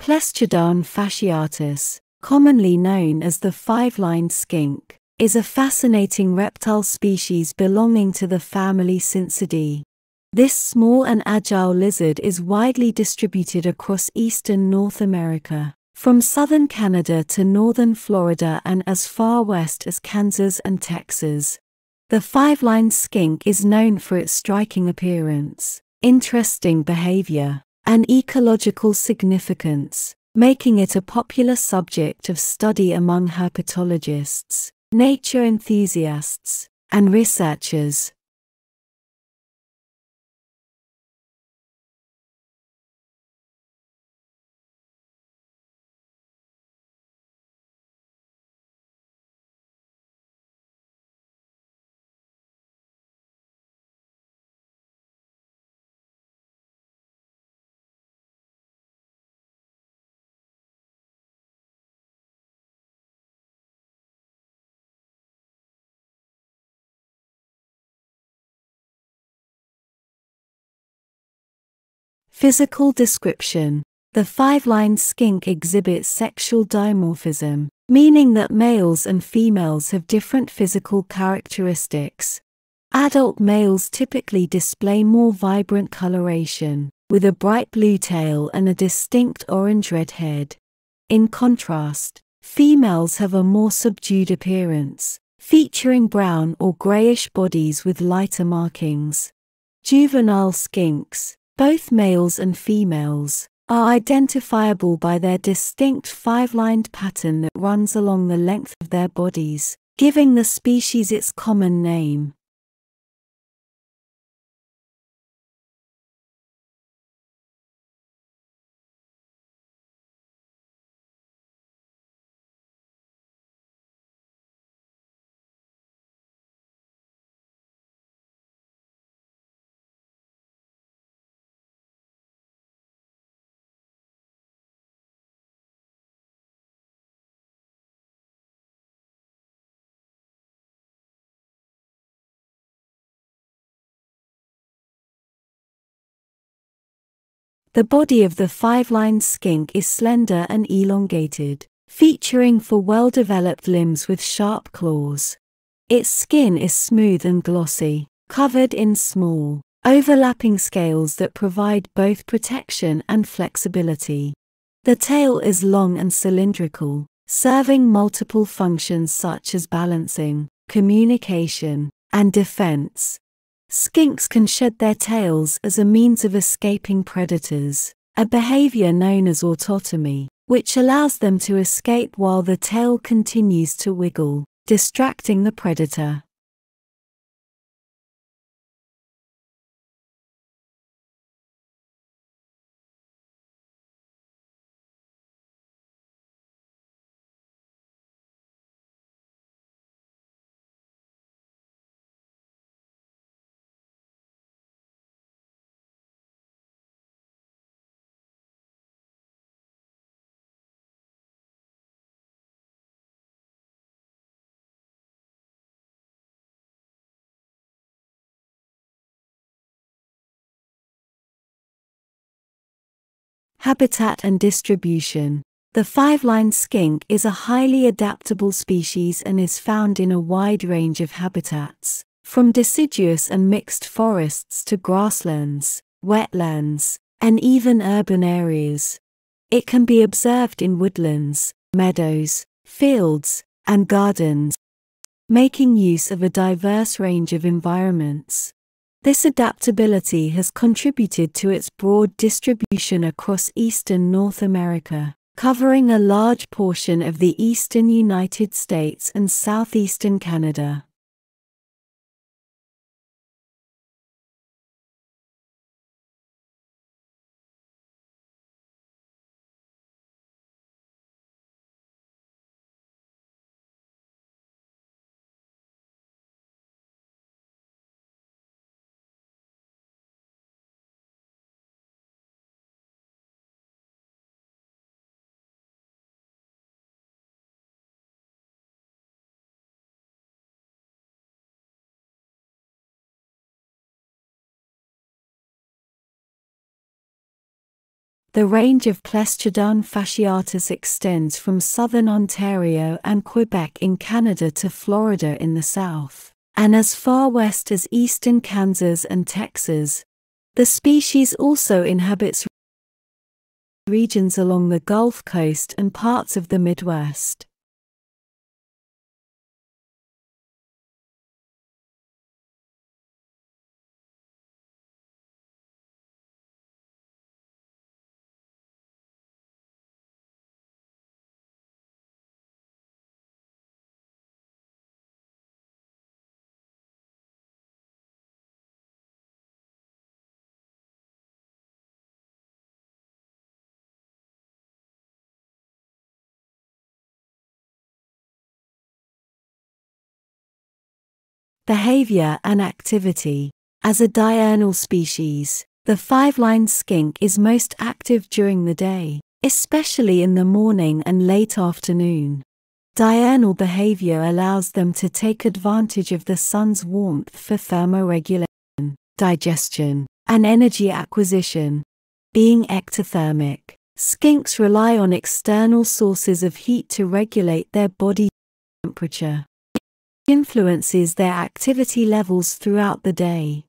Plestiodon fasciatus, commonly known as the five-lined skink, is a fascinating reptile species belonging to the family Scincidae. This small and agile lizard is widely distributed across eastern North America, from southern Canada to northern Florida and as far west as Kansas and Texas. The five-lined skink is known for its striking appearance, interesting behavior, and ecological significance, making it a popular subject of study among herpetologists, nature enthusiasts, and researchers. Physical description. The five-lined skink exhibits sexual dimorphism, meaning that males and females have different physical characteristics. Adult males typically display more vibrant coloration, with a bright blue tail and a distinct orange-red head. In contrast, females have a more subdued appearance, featuring brown or grayish bodies with lighter markings. Juvenile skinks, both males and females, are identifiable by their distinct five-lined pattern that runs along the length of their bodies, giving the species its common name. The body of the five-lined skink is slender and elongated, featuring four well-developed limbs with sharp claws. Its skin is smooth and glossy, covered in small, overlapping scales that provide both protection and flexibility. The tail is long and cylindrical, serving multiple functions such as balancing, communication, and defense. Skinks can shed their tails as a means of escaping predators, a behavior known as autotomy, which allows them to escape while the tail continues to wiggle, distracting the predator. Habitat and distribution. The five-lined skink is a highly adaptable species and is found in a wide range of habitats, from deciduous and mixed forests to grasslands, wetlands, and even urban areas. It can be observed in woodlands, meadows, fields, and gardens, making use of a diverse range of environments. This adaptability has contributed to its broad distribution across eastern North America, covering a large portion of the eastern United States and southeastern Canada. The range of Plestiodon fasciatus extends from southern Ontario and Quebec in Canada to Florida in the south, and as far west as eastern Kansas and Texas. The species also inhabits regions along the Gulf Coast and parts of the Midwest. Behavior and activity. As a diurnal species, the five-lined skink is most active during the day, especially in the morning and late afternoon. Diurnal behavior allows them to take advantage of the sun's warmth for thermoregulation, digestion, and energy acquisition. Being ectothermic, skinks rely on external sources of heat to regulate their body temperature. Influences their activity levels throughout the day.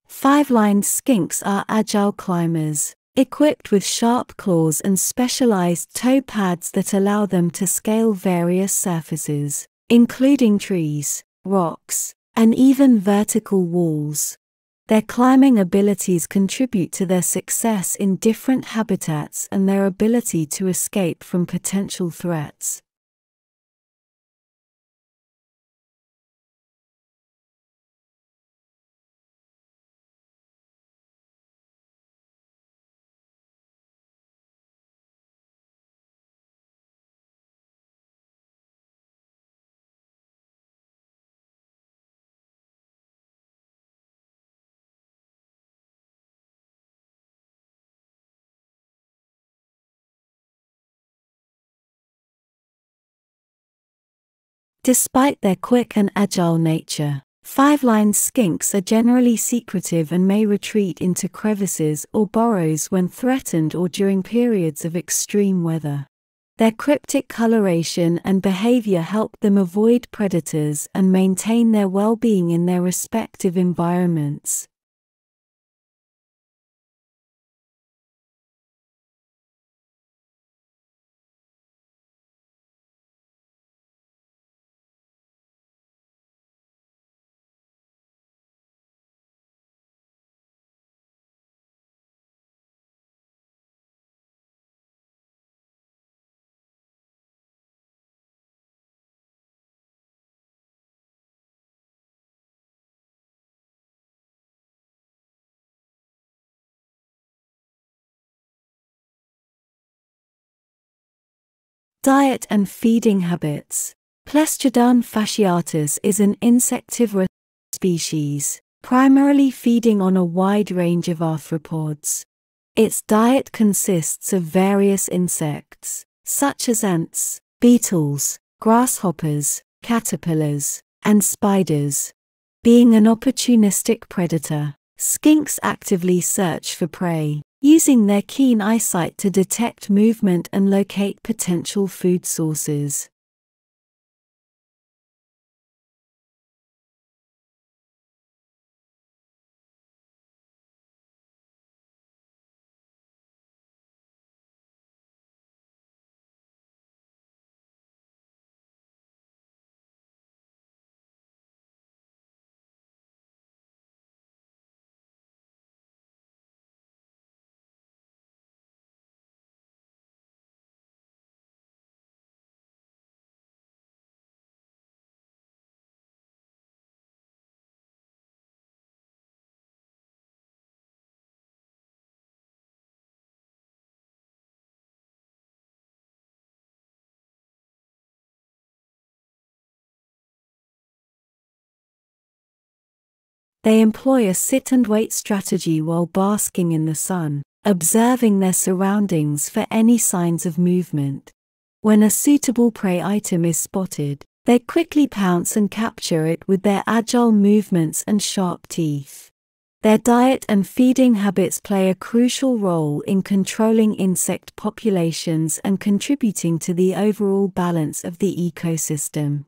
Five-lined skinks are agile climbers, equipped with sharp claws and specialized toe pads that allow them to scale various surfaces, including trees, rocks, and even vertical walls. Their climbing abilities contribute to their success in different habitats and their ability to escape from potential threats. Despite their quick and agile nature, five-lined skinks are generally secretive and may retreat into crevices or burrows when threatened or during periods of extreme weather. Their cryptic coloration and behavior help them avoid predators and maintain their well-being in their respective environments. Diet and feeding habits. Plestiodon fasciatus is an insectivorous species, primarily feeding on a wide range of arthropods. Its diet consists of various insects, such as ants, beetles, grasshoppers, caterpillars, and spiders. Being an opportunistic predator, skinks actively search for prey, using their keen eyesight to detect movement and locate potential food sources. They employ a sit-and-wait strategy while basking in the sun, observing their surroundings for any signs of movement. When a suitable prey item is spotted, they quickly pounce and capture it with their agile movements and sharp teeth. Their diet and feeding habits play a crucial role in controlling insect populations and contributing to the overall balance of the ecosystem.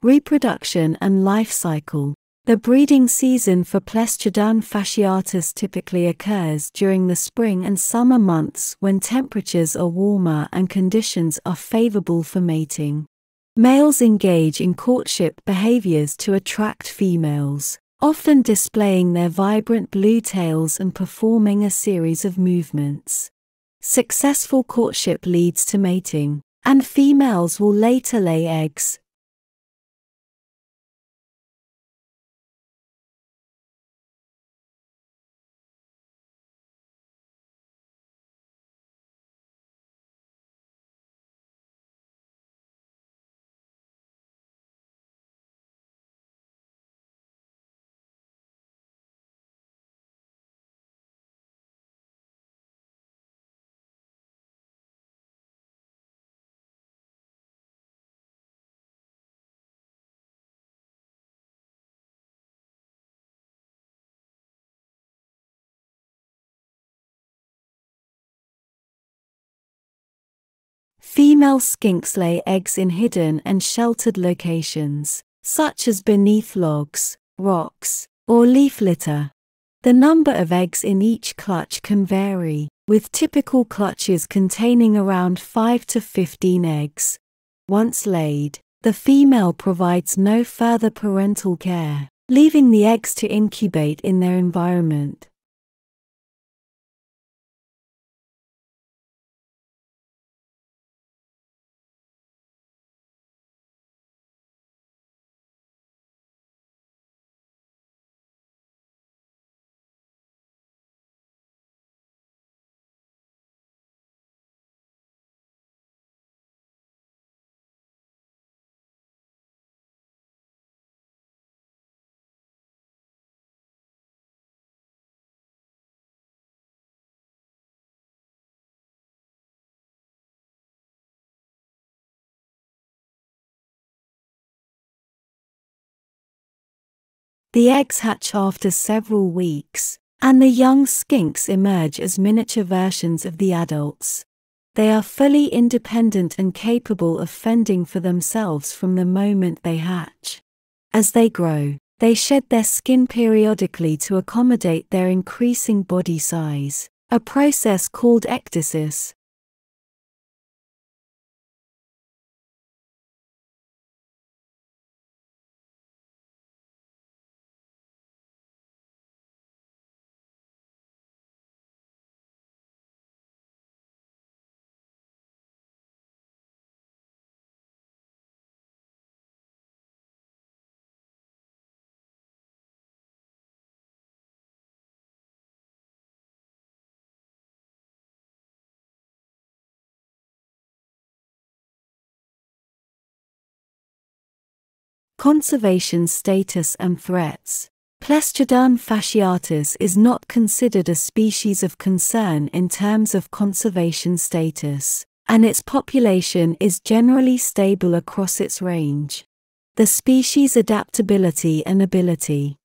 Reproduction and life cycle. The breeding season for Plestiodon fasciatus typically occurs during the spring and summer months when temperatures are warmer and conditions are favorable for mating. Males engage in courtship behaviors to attract females, often displaying their vibrant blue tails and performing a series of movements. Successful courtship leads to mating, and females will later lay eggs. Female skinks lay eggs in hidden and sheltered locations, such as beneath logs, rocks, or leaf litter. The number of eggs in each clutch can vary, with typical clutches containing around 5 to 15 eggs. Once laid, the female provides no further parental care, leaving the eggs to incubate in their environment. The eggs hatch after several weeks, and the young skinks emerge as miniature versions of the adults. They are fully independent and capable of fending for themselves from the moment they hatch. As they grow, they shed their skin periodically to accommodate their increasing body size, a process called ecdysis. Conservation status and threats. Plestiodon fasciatus is not considered a species of concern in terms of conservation status, and its population is generally stable across its range. The species' adaptability and ability